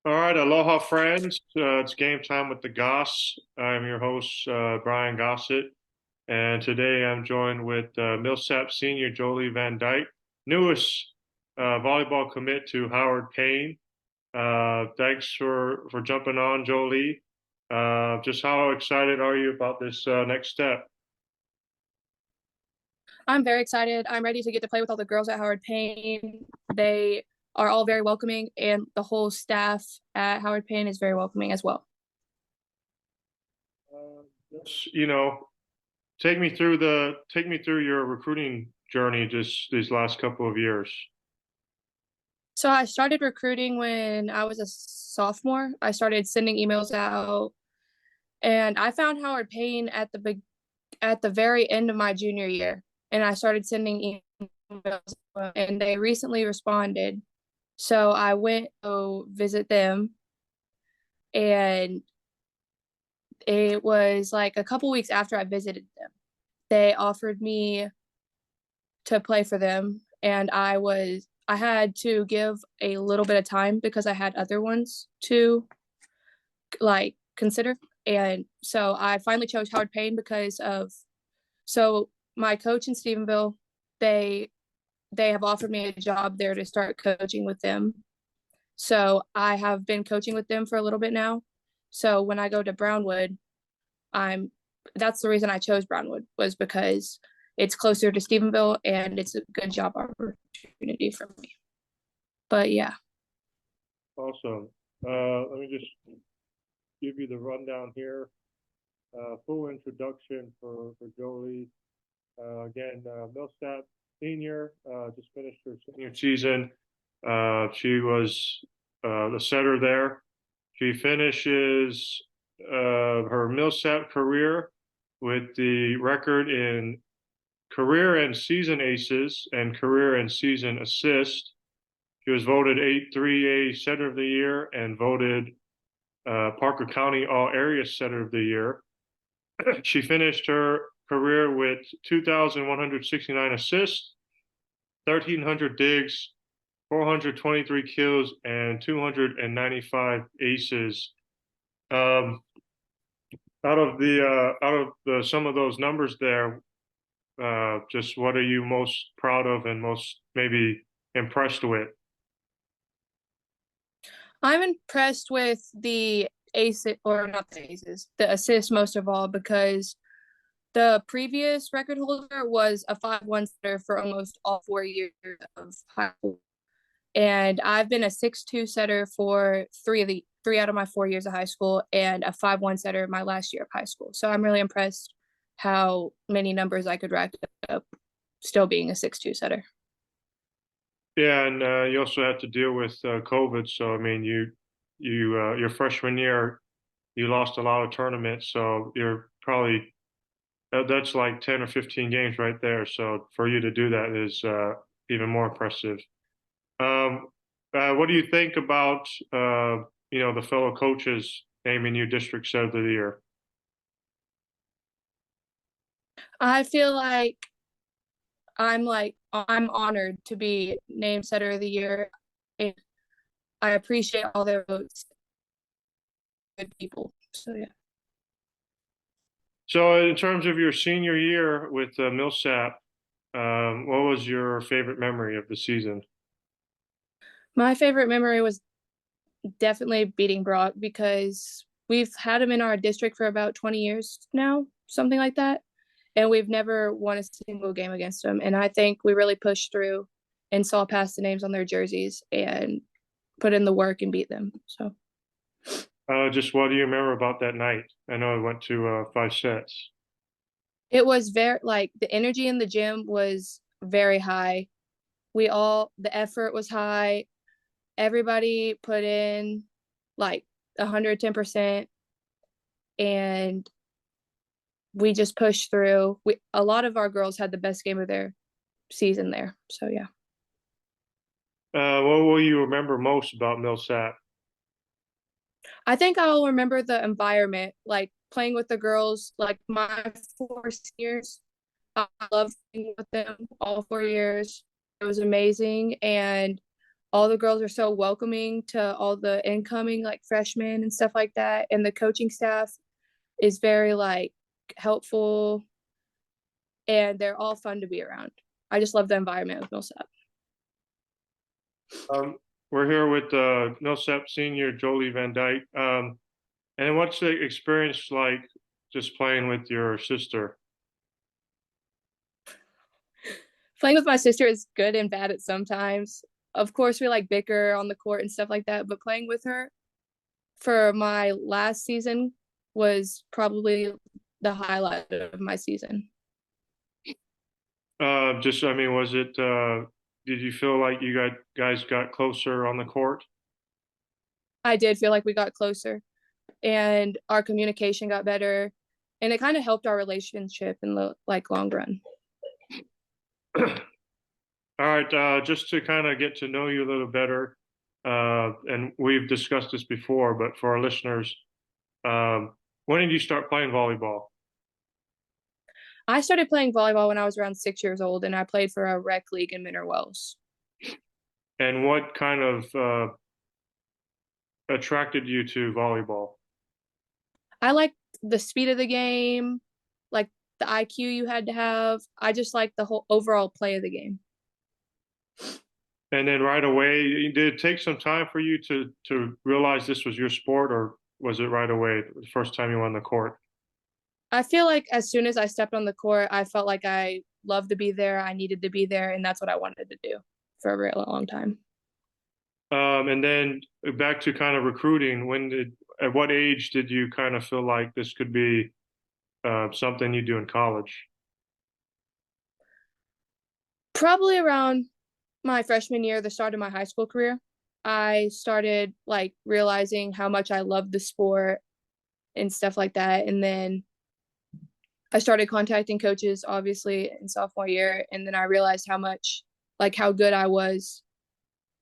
All right, aloha friends. It's game time with the Goss. I'm your host, Brian Gossett, and today I'm joined with Millsap senior Jolee Van Dyke, newest volleyball commit to Howard Payne. Thanks for jumping on, Jolee. Just how excited are you about this next step? I'm very excited. I'm ready to get to play with all the girls at Howard Payne. They are all very welcoming, and the whole staff at Howard Payne is very welcoming as well. Just, take me through your recruiting journey just these last couple of years. So I started recruiting when I was a sophomore. I started sending emails out, and I found Howard Payne at the very end of my junior year, and I started sending emails, and they recently responded. So I went to visit them, and it was like a couple weeks after I visited them. They offered me to play for them, and I had to give a little bit of time because I had other ones to like consider. And so I finally chose Howard Payne because of so my coach in Stephenville, they they have offered me a job there to start coaching with them. So I have been coaching with them for a little bit now. So when I go to Brownwood, I'm that's the reason I chose Brownwood was because it's closer to Stephenville and it's a good job opportunity for me. But yeah, Awesome. Let me just give you the rundown here. Full introduction for Jolee. Again, Millsap senior, just finished her senior season. She was the setter there. She finishes her Millsap career with the record in career and season aces and career and season assists. She was voted 8-3A Setter of the Year and voted Parker County All Area Setter of the Year. She finished her career with 2,169 assists, 1,300 digs, 423 kills, and 295 aces. Um, out of the some of those numbers there, just what are you most proud of and most maybe impressed with? I'm impressed with the ace or not the aces, the assists most of all because the previous record holder was a 5-1 setter for almost all 4 years of high school. And I've been a 6-2 setter for three out of my 4 years of high school and a 5-1 setter my last year of high school. So I'm really impressed how many numbers I could rack up still being a 6-2 setter. Yeah, and you also had to deal with COVID. So I mean, your freshman year, you lost a lot of tournaments. So you're probably that's like 10 or 15 games right there. So for you to do that is even more impressive. Um, what do you think about the fellow coaches naming you district setter of the year? I feel I'm honored to be named setter of the year. And I appreciate all their votes, good people. So yeah. So in terms of your senior year with Millsap, what was your favorite memory of the season? My favorite memory was definitely beating Brock because we've had him in our district for about 20 years now, something like that. And we've never won a single game against them. And I think we really pushed through and saw past the names on their jerseys and put in the work and beat them. So Just what do you remember about that night? I know it went to 5 sets. it was very like the energy in the gym was very high. The effort was high. Everybody put in like 110%, and we just pushed through. A lot of our girls had the best game of their season there. So yeah. What will you remember most about Millsap? I think I'll remember the environment, like playing with the girls, like my 4 seniors. I loved playing with them all 4 years. It was amazing. And all the girls are so welcoming to all the incoming like freshmen and stuff like that. And the coaching staff is very like helpful, and they're all fun to be around. I just love the environment of Millsap. Um, we're here with Millsap senior Jolee Van Dyke. And what's the experience like just playing with your sister? Playing with my sister is good and bad at sometimes. Of course, we like bicker on the court and stuff like that, but playing with her for my last season was probably the highlight of my season. I mean, was it, did you feel like guys got closer on the court? I did feel like we got closer and our communication got better, and it kind of helped our relationship in the like long run. All right, just to kind of get to know you a little better, and we've discussed this before, but for our listeners, when did you start playing volleyball? I started playing volleyball when I was around 6 years old, and I played for a rec league in Minter Wells. And what kind of attracted you to volleyball? I liked the speed of the game, like the IQ you had to have. I just liked the whole overall play of the game. And then right away, did it take some time for you to realize this was your sport, or was it right away the first time you were on the court? I feel like as soon as I stepped on the court, I felt like I loved to be there. I needed to be there, and that's what I wanted to do for a really long time. And then back to kind of recruiting, at what age did you kind of feel like this could be something you do in college? Probably around my freshman year, the start of my high school career, I started like realizing how much I loved the sport and stuff like that. And then I started contacting coaches, obviously, in sophomore year. And then I realized how much, like, how good I was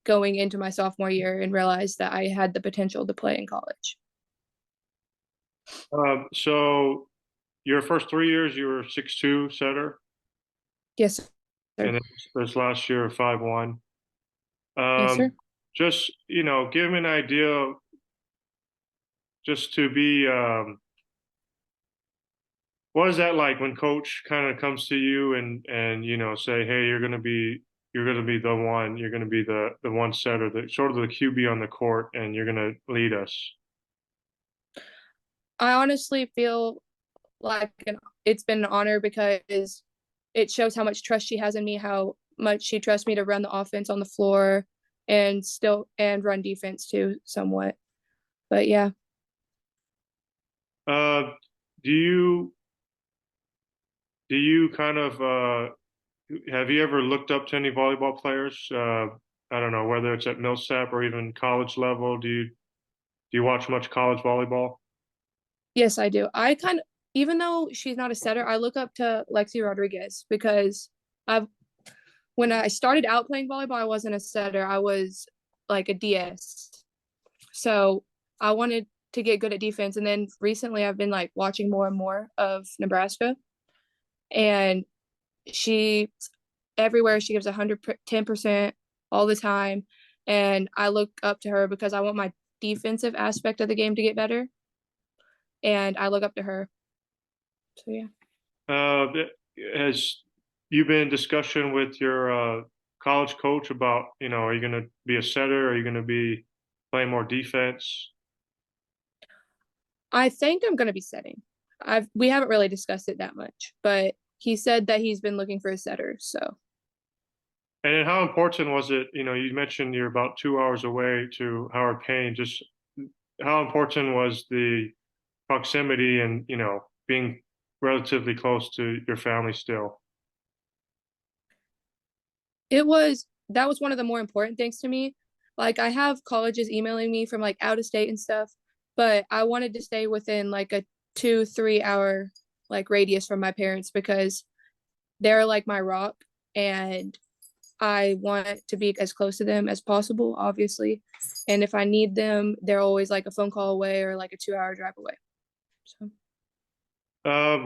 going into my sophomore year, and realized that I had the potential to play in college. So your first 3 years, you were 6'2" setter, Yes, sir. and then this last year, 5'1". Yes, sir. Um, just, give me an idea, just to be, what is that like when coach kind of comes to you and say, hey, you're gonna be the one, you're gonna be the one setter, the sort of the QB on the court, and you're gonna lead us. I honestly feel like it's been an honor, because it shows how much trust she has in me, how much she trusts me to run the offense on the floor and run defense too, somewhat. But yeah, Uh, do you do you kind of have you ever looked up to any volleyball players? I don't know whether it's at Millsap or even college level. Do you watch much college volleyball? yes, I do. I kind of, even though she's not a setter, I look up to Lexi Rodriguez, because I've when I started out playing volleyball, I wasn't a setter. I was like a DS. So I wanted to get good at defense. And then recently I've been like watching more and more of Nebraska. And she, everywhere, she gives 110% all the time. And I look up to her because I want my defensive aspect of the game to get better. And I look up to her. So yeah. Uh, has you been in discussion with your college coach about, are you going to be a setter? Are you going to be playing more defense? I think I'm gonna be setting. We haven't really discussed it that much, but he said that he's been looking for a setter. So And then how important was it? You mentioned you're about 2 hours away to Howard Payne. Just how important was the proximity and, being relatively close to your family still? that was one of the more important things to me. Like, I have colleges emailing me from like out of state and stuff, but I wanted to stay within like a 2-3 hour like radius from my parents, because they're like my rock, and I want to be as close to them as possible, obviously. And if I need them, they're always like a phone call away or like a 2 hour drive away. So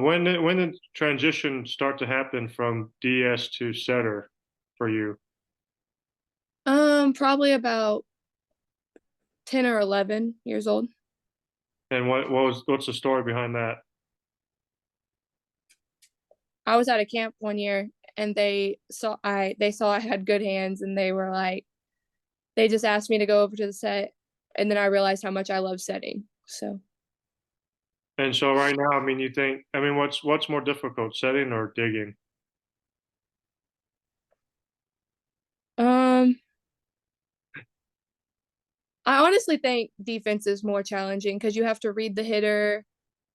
When did transition start to happen from DS to setter for you? Probably about 10 or 11 years old. And what's the story behind that? I was at a camp one year and they saw I had good hands and they were like they just asked me to go over to the set and then I realized how much I love setting. So, And so right now, I mean, what's more difficult, setting or digging? um I honestly think defense is more challenging because you have to read the hitter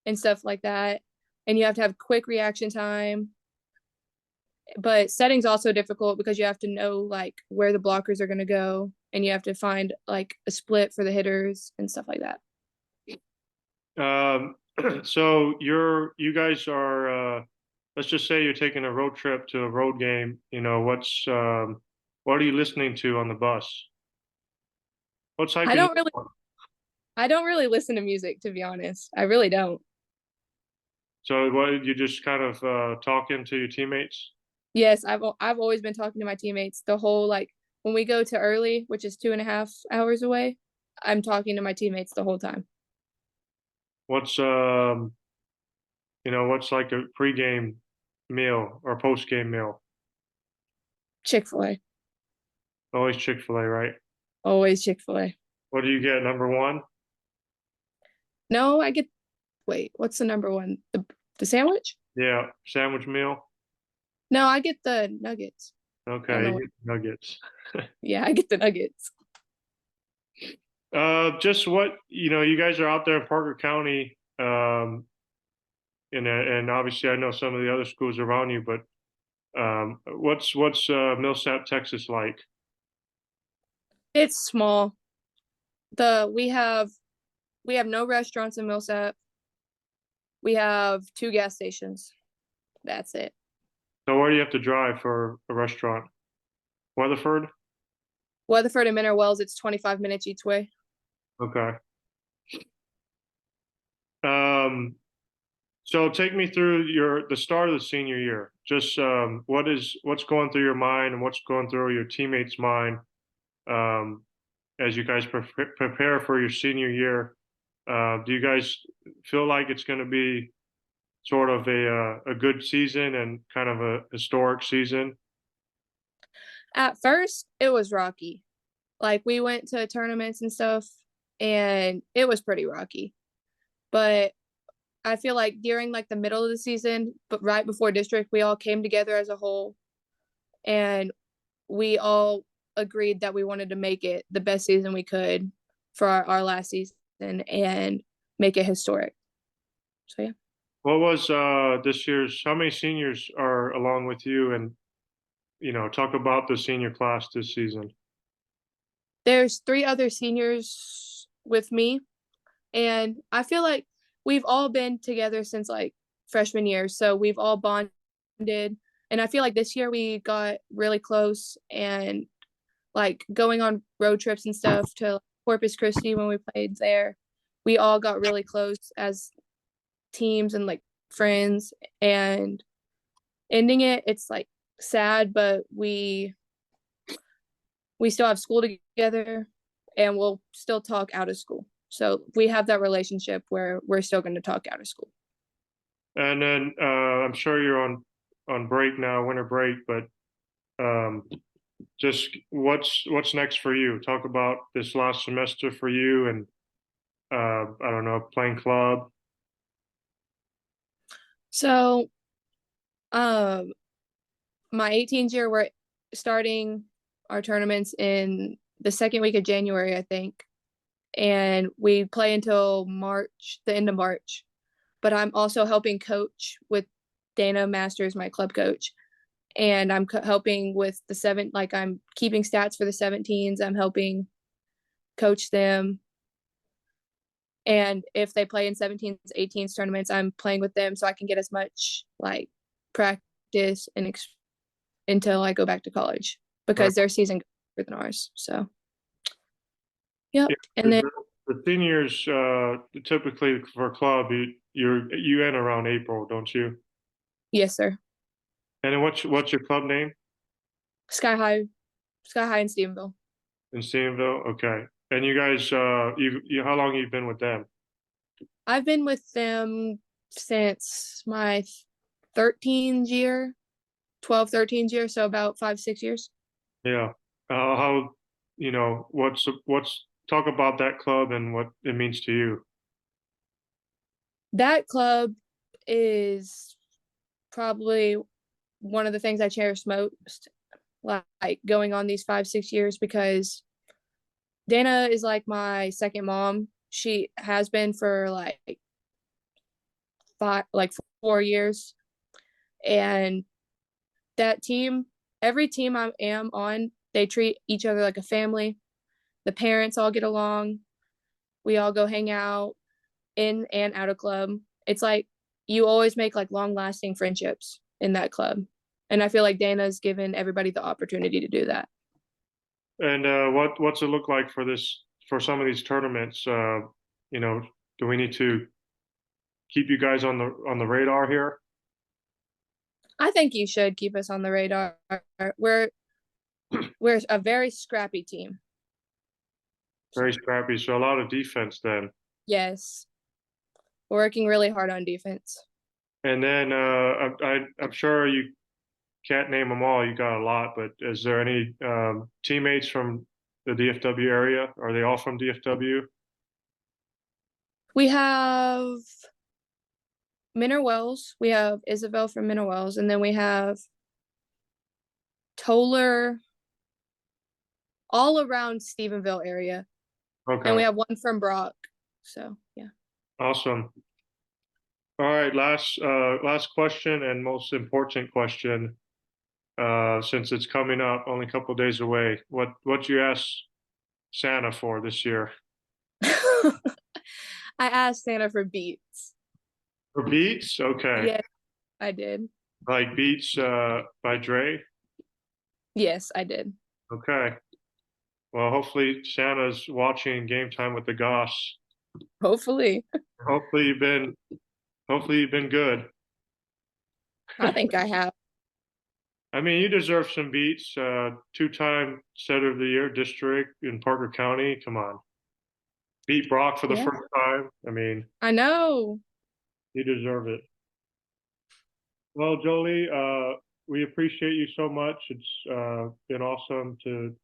and stuff like that and you have to have quick reaction time. But setting's also difficult because you have to know like where the blockers are going to go and you have to find like a split for the hitters and stuff like that. Um, so you guys are, let's just say you're taking a road trip to a road game. What are you listening to on the bus? What's I hyping don't you really up? I don't really listen to music to be honest. I really don't. So what, you just kind of talking to your teammates? Yes, I've always been talking to my teammates the whole like when we go to early, which is 2.5 hours away, I'm talking to my teammates the whole time. What's what's like a pregame meal or postgame meal? Chick-fil-A. Always Chick-fil-A, right? Always Chick-fil-A. What do you get? Number one? No, I get wait, what's the number one? The sandwich? Yeah, sandwich meal. No, I get the nuggets. I don't Okay, know you what. get nuggets. Yeah, I get the nuggets. Just what, you guys are out there in Parker County, and obviously I know some of the other schools around you, but what's Millsap, Texas like? It's small. The we have no restaurants in Millsap. We have two gas stations. That's it. So where do you have to drive for a restaurant? Weatherford? Weatherford and Mineral Wells, it's 25 minutes each way. Okay. Um, so take me through the start of the senior year. Just what's going through your mind and what's going through your teammates' mind um, as you guys prepare for your senior year. Do you guys feel like it's going to be sort of a good season and kind of a historic season? At first, it was rocky. Like we went to tournaments and stuff, and it was pretty rocky. But I feel like during like the middle of the season, but right before district, we all came together as a whole, and we all agreed that we wanted to make it the best season we could for our last season and make it historic. So yeah. What was this year's? How many seniors are along with you? And talk about the senior class this season. There's three other seniors with me, and I feel like we've all been together since like freshman year, so we've all bonded. And I feel like this year we got really close and like going on road trips and stuff to Corpus Christi when we played there. We all got really close as teams and like friends and ending it, it's like sad, but we still have school together and we'll still talk out of school. So we have that relationship where we're still going to talk out of school. And then I'm sure you're on break now, winter break, but um, just what's next for you? Talk about this last semester for you, and I don't know, playing club. So, um, my 18th year, we're starting our tournaments in the second week of January, I think. And we play until March, the end of March. But I'm also helping coach with Dana Masters, my club coach. And I'm helping with like I'm keeping stats for the 17s. I'm helping coach them. And if they play in 17s, 18s tournaments, I'm playing with them so I can get as much like practice and until I go back to college Right. because their season goes quicker than ours. So, yep. Yeah, And then, the seniors typically for club, you end around April, don't you? yes, sir. And then what's your club name? Sky High, Sky High in Stephenville. In Stephenville? Okay. And you guys, you how long you been with them? I've been with them since my 13th year, 12, 13th year, so about 5, 6 years. Yeah. How, what's talk about that club and what it means to you? That club is probably one of the things I cherish most, like going on these 5, 6 years, because Dana is like my second mom. She has been for like 4 years. And that team, every team I am on, they treat each other like a family. The parents all get along. We all go hang out in and out of club. It's like you always make like long lasting friendships in that club. And I feel like Dana's given everybody the opportunity to do that. And what's it look like for for some of these tournaments? You know, do we need to keep you guys on the radar here? I think you should keep us on the radar. We're we're a very scrappy team. Very So scrappy. So a lot of defense then. yes, we're working really hard on defense. And then I'm sure you can't name them all. You got a lot, but is there any teammates from the DFW area? Are they all from DFW? We have Minor Wells, we have Isabel from Minor Wells, and then we have Toller all around Stephenville area. And Okay, we have one from Brock. So yeah. awesome. All right, last question and most important question. Since it's coming up, only a couple days away. What you ask Santa for this year? I asked Santa for beats. For Beats? Okay. Yes, I did. Like Beats by Dre? Yes, I did. Okay. Well, hopefully Santa's watching Game Time with the Goss. Hopefully. Hopefully you've been hopefully you've been good. I think I have. I mean, you deserve some beats. Two-time Setter of the Year district in Parker County. Come on. Beat Brock for the Yeah, first time. I mean, I know. you deserve it. Well, Jolie, we appreciate you so much. It's been awesome to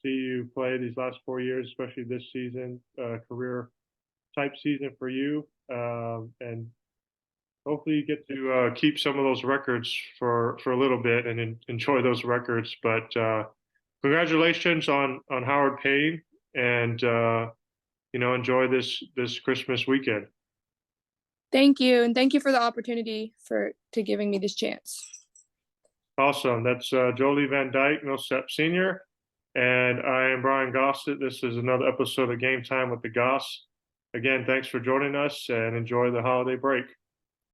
see you play these last 4 years, especially this season, career type season for you. And hopefully you get to keep some of those records for a little bit and enjoy those records. But congratulations on Howard Payne, and enjoy this Christmas weekend. Thank you. And thank you for the opportunity to giving me this chance. Awesome. That's Jolee Van Dyke, Millsap Senior, and I am Brian Gossett. This is another episode of Game Time with the Goss. Again, thanks for joining us and enjoy the holiday break.